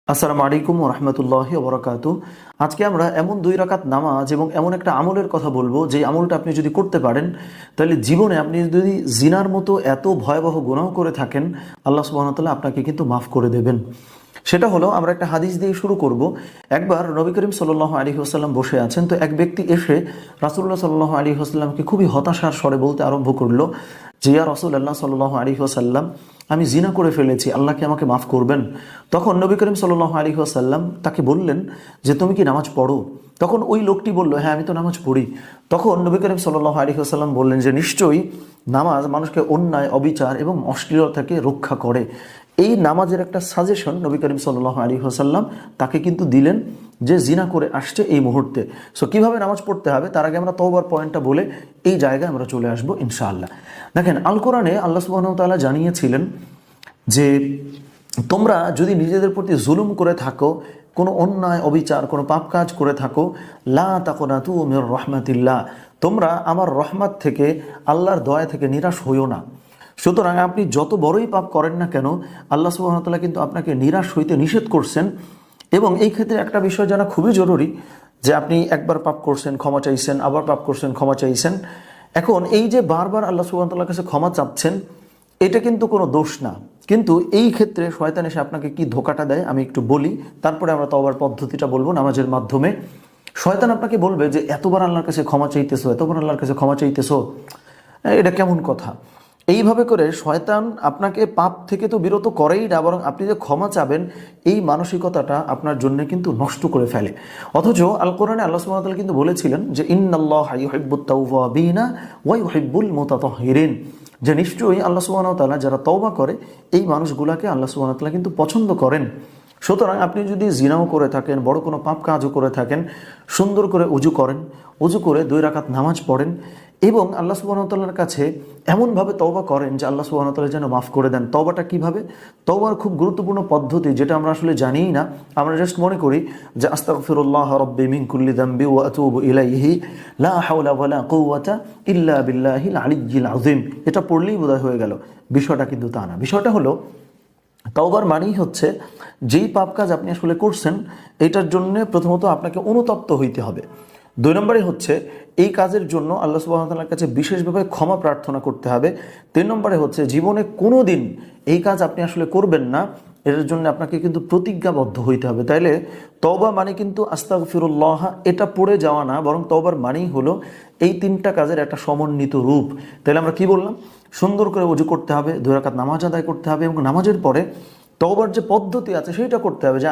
আসসালামু আলাইকুম ওয়া রাহমাতুল্লাহি ওয়া বারাকাতুহু। আজকে আমরা এমন 2 রাকাত নামাজ এবং এমন একটা আমলের কথা বলবো যে আমলটা আপনি যদি করতে পারেন তাহলে জীবনে আপনি যদি জিনার মতো এত ভয়াবহ গুনাহ করে থাকেন আল্লাহ সুবহানাহু ওয়া তাআলা আপনাকে কিন্তু মাফ করে দেবেন। সেটা হলো আমরা একটা হাদিস দিয়ে শুরু করব। একবার নবী করিম সাল্লাল্লাহু আলাইহি ওয়াসাল্লাম বসে আছেন, তো এক ব্যক্তি এসে রাসূলুল্লাহ সাল্লাল্লাহু আলাইহি ওয়াসাল্লামকে খুবই হতাশার স্বরে বলতে আরম্ভ করলো যে ইয়া রাসূলুল্লাহ সাল্লাল্লাহু আলাইহি ওয়াসাল্লাম, আমি জিনা করে ফেলেছি, আল্লাহ কি আমাকে মাফ করবেন? তখন নবী করিম সাল্লাল্লাহু আলাইহি ওয়াসাল্লাম তাকে বললেন যে তুমি কি নামাজ পড়ো? তখন ওই লোকটি বলল, হ্যাঁ আমি তো নামাজ পড়ি। তখন নবী করিম সাল্লাল্লাহু আলাইহি ওয়াসাল্লাম বললেন যে নিশ্চয়ই নামাজ মানুষকে অন্যায়, অবিচার এবং অশ্লীলতা থেকে রক্ষা করে। এই নামাজের একটা সাজেশন নবী করিম সাল্লাল্লাহু আলাইহি ওয়াসাল্লাম তাকে কিন্তু দিলেন যে জিনা করে আসছে এই মুহূর্তে। সো কিভাবে নামাজ পড়তে হবে তার আগে আমরা তওবার পয়েন্টটা বলে এই জায়গায় আমরা চলে আসবো ইনশাআল্লাহ। দেখেন, আল কোরআনে আল্লাহ সুবহানাহু ওয়া তাআলা জানিয়েছিলেন যে তোমরা যদি নিজেদের প্রতি জুলুম করে থাকো, কোনো অন্যায়, অবিচার, কোনো পাপ কাজ করে থাকো, লা তাকুনাতু মির রাহমাতিল্লাহ, তোমরা আমার রহমত থেকে, আল্লাহর দয়া থেকে নিরাশ হইও না। সুতরাং আপনি যত বড়ই পাপ করেন না কেন আল্লাহ সুবহানাহু ওয়া তাআলা কিন্তু আপনাকে নিরাশ হইতে নিষেধ করছেন। এবং এই ক্ষেত্রে একটা বিষয় জানা খুবই জরুরি যে আপনি একবার পাপ করছেন, ক্ষমা চাইছেন, আবার পাপ করছেন, ক্ষমা চাইছেন। এখন এই যে বারবার আল্লাহ সুবহানাহু ওয়া তাআলার কাছে ক্ষমা চাচ্ছেন, এটা কিন্তু কোনো দোষ না। কিন্তু এই ক্ষেত্রে শয়তান এসে আপনাকে কি ধোকাটা দেয় আমি একটু বলি, তারপরে আমরা তওবার পদ্ধতিটা বলবো নামাজের মাধ্যমে। শয়তান আপনাকে বলবে যে এতবার আল্লাহর কাছে ক্ষমা চাইতেছো, এতবার আল্লাহর কাছে ক্ষমা চাইতেছো, এটা কেমন কথা? এইভাবে করে শয়তান আপনাকে পাপ থেকে তো বিরত করেই না, বরং আপনি যে ক্ষমা চাবেন এই মানসিকতাটা আপনার জন্য কিন্তু নষ্ট করে ফেলে। অথচ আল কোরআনে আল্লাহ সুবহানাহু ওয়া তাআলা কিন্তু বলেছিলেন যে ইন্নাল্লাহা ইউহিব্বুত তাওয়াবিনা ওয়া ইউহিব্বুল মুতাতাহহিরিন, যে নিশ্চয়ই আল্লাহ সুবহানাহু ওয়া তাআলা যারা তওবা করে এই মানুষগুলোকে আল্লাহ সুবহানাহু ওয়া তাআলা কিন্তু পছন্দ করেন। সুতরাং আপনি যদি জিনাও করে থাকেন, বড় কোনো পাপ কাজও করে থাকেন, সুন্দর করে উজু করেন, উজু করে 2 রাকাত নামাজ পড়েন এবং আল্লাহ সুবহানাহু ওয়া তাআলার কাছে এমনভাবে তওবা করেন যে আল্লাহ সুবহানাহু ওয়া তাআলা যেন মাফ করে দেন। তওবাটা কিভাবে? তওবার খুব গুরুত্বপূর্ণ পদ্ধতি যেটা আমরা আসলে জানিই না। আমরা জাস্ট মনে করি যে আস্তাগফিরুল্লাহ রাব্বি মিন কুল্লি যামবি ওয়া আতুবু ইলাইহি লা হাওলা ওয়ালা কুওয়াতা ইল্লা বিল্লাহিল আলিয়্যিল আযীম, এটা পড়লেই বোধহয় হয়ে গেল। বিষয়টা কিন্তু তা না। বিষয়টা হলো তওবার মানেই হচ্ছে যেই পাপ কাজ আপনি আসলে করছেন এটার জন্য প্রথমত আপনাকে অনুতপ্ত হইতে হবে। 2 নম্বরে হচ্ছে এই কাজের জন্য আল্লাহ সুবহানাহু ওয়া তাআলার কাছে বিশেষভাবে ক্ষমা প্রার্থনা করতে হবে। 3 নম্বরে হচ্ছে জীবনে কোনো দিন এই কাজ আপনি আসলে করবেন না, এটার জন্য আপনাকে কিন্তু প্রতিজ্ঞাবদ্ধ হইতে হবে। তাইলে তওবা মানে কিন্তু আস্তাগফিরুল্লাহ এটা পড়ে যাওয়া না, বরং তওবার মানেই হলো এই 3টা কাজের একটা সমন্বিত রূপ। তাহলে আমরা কি বললাম? সুন্দর করে ওযু করতে হবে, 2 রাকাত নামাজ আদায় করতে হবে এবং নামাজের পরে তওবার যে পদ্ধতি আছে সেটা করতে হবে।